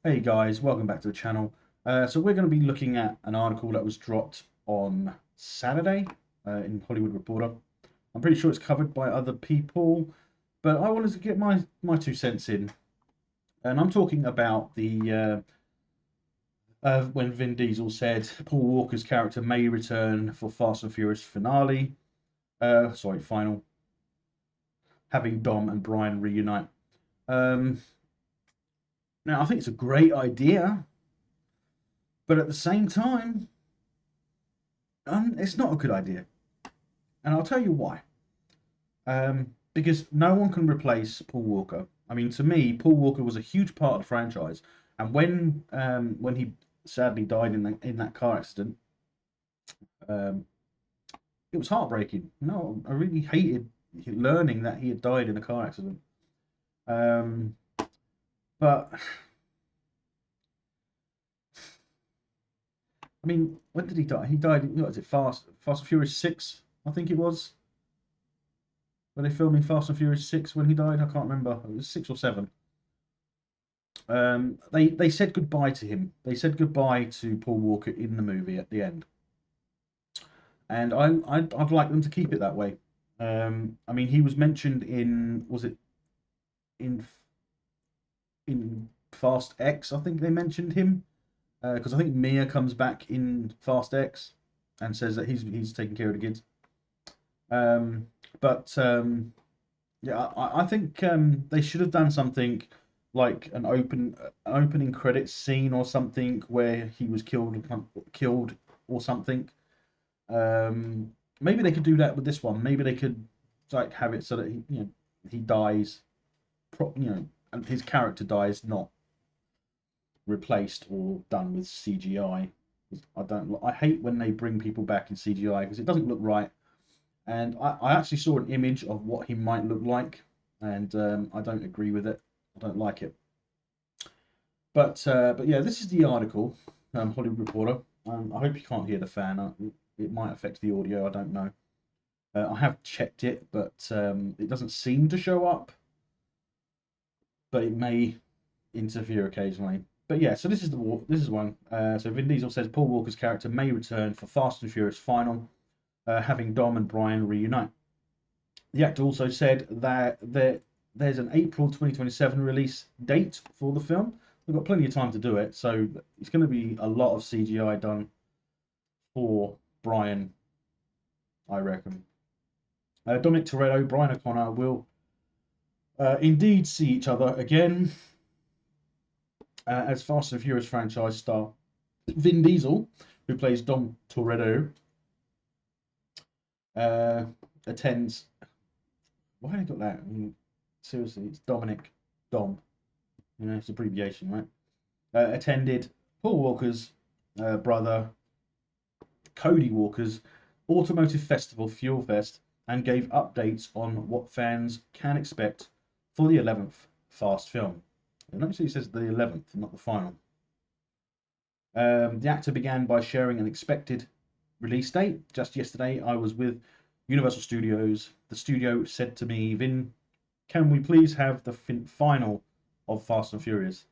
Hey guys, welcome back to the channel. So we're going to be looking at an article that was dropped on Saturday in Hollywood Reporter. I'm pretty sure it's covered by other people, but I wanted to get my 2 cents in. And I'm talking about the when Vin Diesel said Paul Walker's character may return for Fast and Furious finale. Final, having Dom and Brian reunite. Um, Now I think it's a great idea, but at the same time, it's not a good idea. And I'll tell you why. Because no one can replace Paul Walker. I mean, to me, Paul Walker was a huge part of the franchise, and when he sadly died in that car accident, um, it was heartbreaking. No, I really hated learning that he had died in a car accident. Um, but I mean, when did he die? He died. What was it? Fast and Furious 6, I think it was. Were they filming Fast and Furious 6 when he died? I can't remember. It was 6 or 7. They said goodbye to him. They said goodbye to Paul Walker in the movie at the end, and I'd like them to keep it that way. I mean, he was mentioned in was it in Fast X? I think they mentioned him because I think Mia comes back in Fast X and says that he's taking care of the kids. Um, but yeah, I think they should have done something like an opening credits scene or something where he was killed or something. Maybe they could do that with this one. Maybe they could like have it so that he dies, and his character dies, not replaced or done with CGI. I hate when they bring people back in CGI because it doesn't look right. And I actually saw an image of what he might look like, and I don't agree with it. I don't like it. But yeah, this is the article, Hollywood Reporter. I hope you can't hear the fan. It might affect the audio. I don't know. I have checked it, but it doesn't seem to show up. But it may interfere occasionally. But yeah, so this is one. So Vin Diesel says Paul Walker's character may return for Fast and Furious final, having Dom and Brian reunite. The actor also said that there's an April 2027 release date for the film. We've got plenty of time to do it, so it's going to be a lot of CGI done for Brian, I reckon. Dominic Toretto, Brian O'Connor will indeed see each other again as Fast and Furious franchise star Vin Diesel, who plays Dom Toretto, uh, attends. Why have I got that? I mean, seriously, it's Dominic Dom. You know, it's abbreviation, right? Attended Paul Walker's brother, Cody Walker's Automotive Festival Fuel Fest and gave updates on what fans can expect for the 11th Fast film. And notice it says the 11th, not the final. The actor began by sharing an expected release date. Just yesterday, I was with Universal Studios. The studio said to me, Vin, can we please have the final of Fast and Furious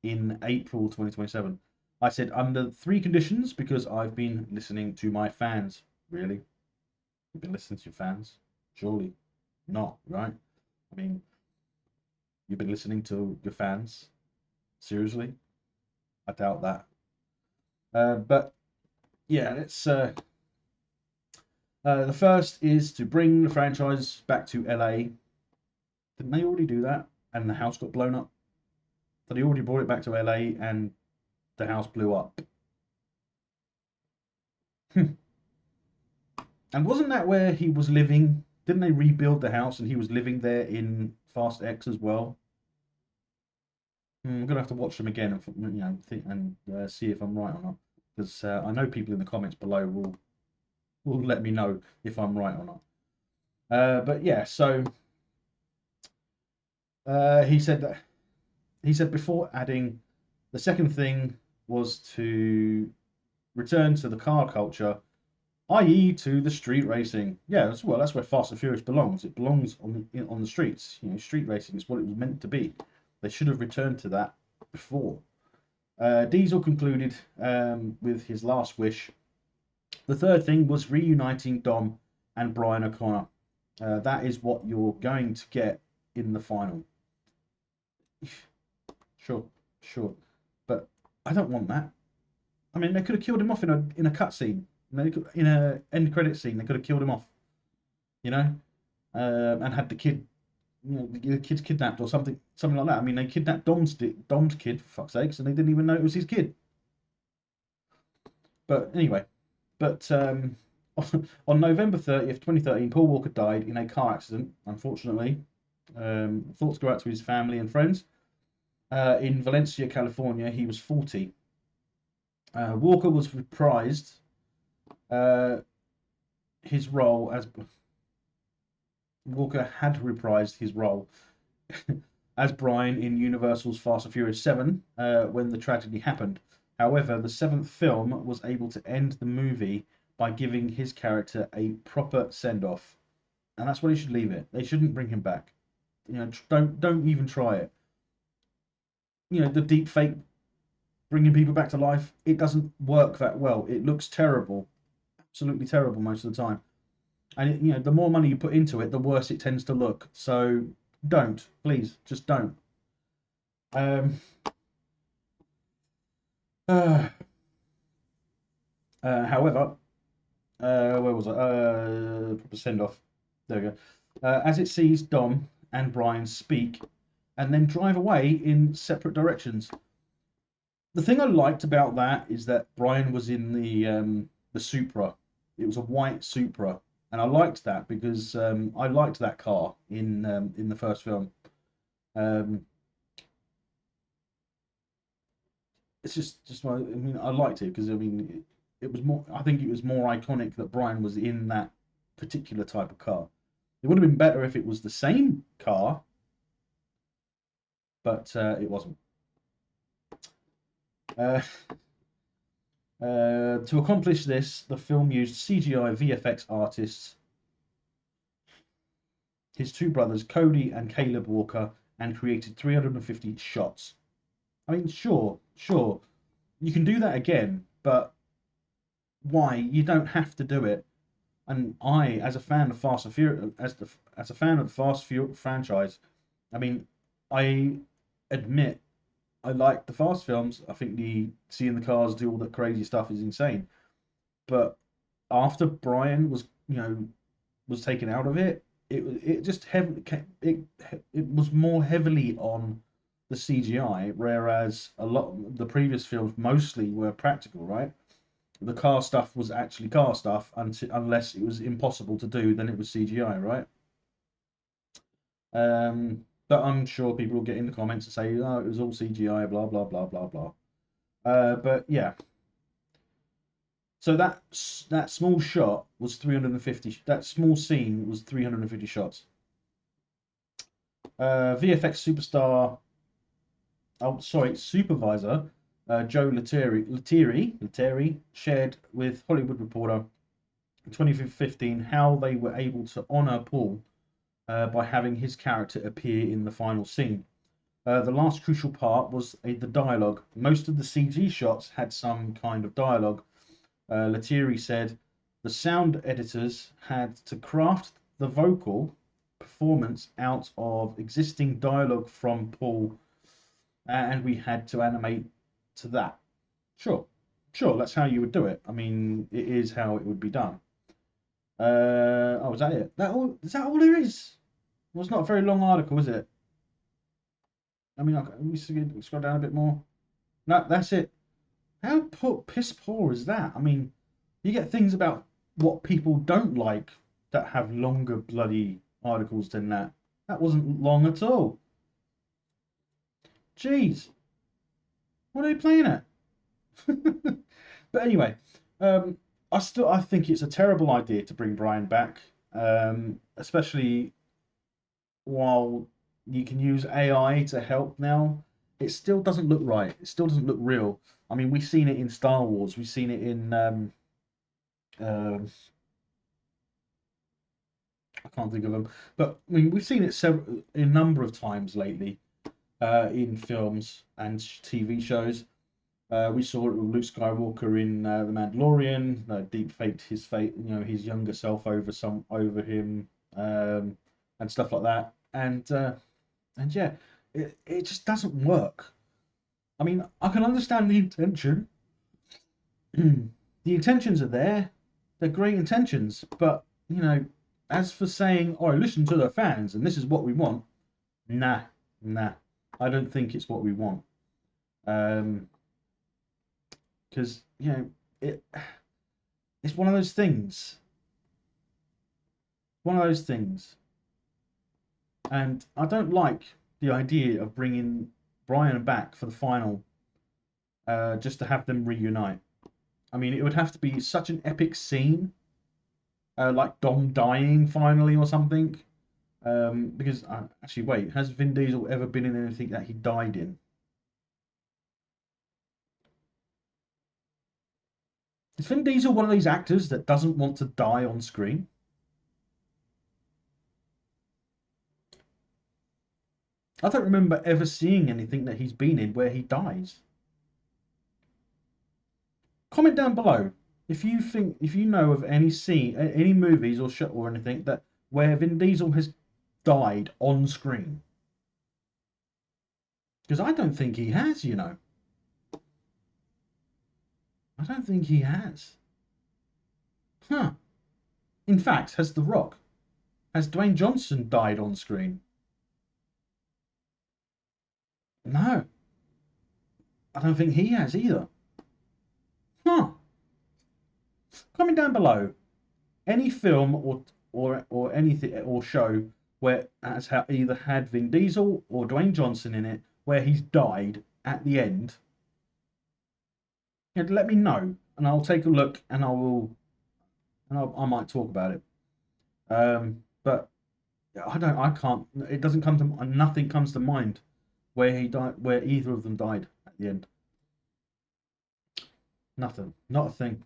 in April 2027? I said, under 3 conditions, because I've been listening to my fans. Really? You've been listening to your fans? Surely not, right? I mean, you've been listening to your fans? Seriously? I doubt that. But yeah, the first is to bring the franchise back to LA. Didn't they already do that? And the house got blown up. So they already brought it back to LA and the house blew up. And wasn't that where he was living? Didn't they rebuild the house and he was living there in Fast X as well? I'm gonna have to watch them again and see if I'm right or not, because I know people in the comments below will let me know if I'm right or not. But yeah, so he said before adding, the second thing was to return to the car culture, i.e., to the street racing. Yeah, that's where Fast and Furious belongs. It belongs on the streets. You know, street racing is what it was meant to be. They should have returned to that before. Diesel concluded with his last wish. The third thing was reuniting Dom and Brian O'Connor. That is what you're going to get in the final. Sure, sure, but I don't want that. I mean, they could have killed him off in a cutscene. In a end credit scene, they could have killed him off. You know, and had the kid, the kid's kidnapped or something like that. I mean, they kidnapped Dom's kid for fuck's sakes, and they didn't even know it was his kid. But anyway, but on November 30th, 2013, Paul Walker died in a car accident. Unfortunately, thoughts go out to his family and friends. In Valencia, California, he was 40. Walker was reprised his role as Walker had reprised his role as Brian in Universal's Fast and Furious 7 when the tragedy happened. However, the seventh film was able to end the movie by giving his character a proper send-off, and that's where they should leave it. They shouldn't bring him back. Don't even try it. The deep fake bringing people back to life, it doesn't work that well. It looks terrible, absolutely terrible most of the time. And the more money you put into it, the worse it tends to look. So don't, please, just don't. Um, however, where was I? Proper send off. There we go. As it sees Dom and Brian speak and then drive away in separate directions. The thing I liked about that is that Brian was in the Supra. It was a white Supra, and I liked that because I liked that car in the first film. Um, it's just I mean I liked it because I mean it was more. I think it was more iconic that Brian was in that particular type of car. It would have been better if it was the same car, but it wasn't. Uh, to accomplish this, the film used CGI VFX artists, his two brothers Cody and Caleb Walker, and created 350 shots. I mean, sure, you can do that again, but why? You don't have to do it. And I, as a fan of Fast and Furious, as a fan of the Fast Furious franchise, I mean, I admit I like the Fast films. I think the seeing the cars do all that crazy stuff is insane. But after Brian was taken out of it, it just heavily it was more heavily on the CGI, whereas a lot of the previous films mostly were practical, right? The car stuff was actually car stuff unless it was impossible to do, then it was CGI, right? But I'm sure people will get in the comments and say, "Oh, it was all CGI," blah blah blah blah blah. But yeah, so that small shot was 350. That small scene was 350 shots. VFX superstar, oh sorry, supervisor Joe Letieri shared with Hollywood Reporter in 2015 how they were able to honor Paul by having his character appear in the final scene. The last crucial part was the dialogue. Most of the CG shots had some kind of dialogue. Letieri said the sound editors had to craft the vocal performance out of existing dialogue from Paul, and we had to animate to that. Sure, that's how you would do it. I mean, it is how it would be done. Oh, is that it? Is that all there is? Well, it's not a very long article, is it? I mean, let me scroll down a bit more. No, that's it. How piss poor is that? I mean, you get things about what people don't like that have longer bloody articles than that. That wasn't long at all. Jeez, what are they playing at? But anyway, um, I think it's a terrible idea to bring Brian back, especially while you can use AI to help now. It still doesn't look right. It still doesn't look real. I mean, we've seen it in Star Wars. We've seen it in uh, I can't think of them, but I mean, we've seen it a number of times lately in films and TV shows. We saw it with Luke Skywalker in The Mandalorian. Deep faked his fate, his younger self over him, and stuff like that. And yeah, it just doesn't work. I mean, I can understand the intention. The intentions are there. They're great intentions, but as for saying, "Oh, listen to the fans, and this is what we want," nah, nah, I don't think it's what we want. Um, because it it's one of those things. One of those things, and I don't like the idea of bringing Brian back for the final, just to have them reunite. I mean, it would have to be such an epic scene, like Dom dying finally or something. Because actually, wait, has Vin Diesel ever been in anything that he died in? Is Vin Diesel one of these actors that doesn't want to die on screen? I don't remember ever seeing anything that he's been in where he dies. Comment down below if you know of any scene, any movies or show or anything that where Vin Diesel has died on screen. Because I don't think he has, I don't think he has. Huh. In fact, has The Rock, has Dwayne Johnson died on screen? No, I don't think he has either. Huh. Comment down below any film or anything or show where has either had Vin Diesel or Dwayne Johnson in it where he's died at the end. And let me know, and I'll take a look, and I might talk about it. But I can't. It doesn't come to nothing comes to mind where he died, where either of them died at the end. Nothing, not a thing.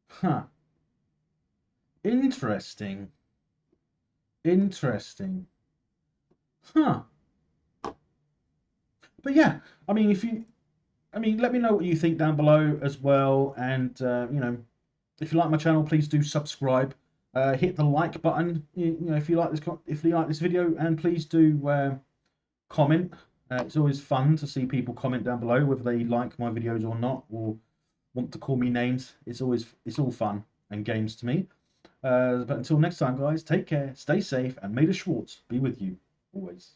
Huh. Interesting. Interesting. Huh. But yeah, I mean, let me know what you think down below as well, and if you like my channel, please do subscribe. Hit the like button, if you like this video, and please do comment. It's always fun to see people comment down below whether they like my videos or not, or want to call me names. It's all fun and games to me. But until next time, guys, take care, stay safe, and may the Schwartz be with you always.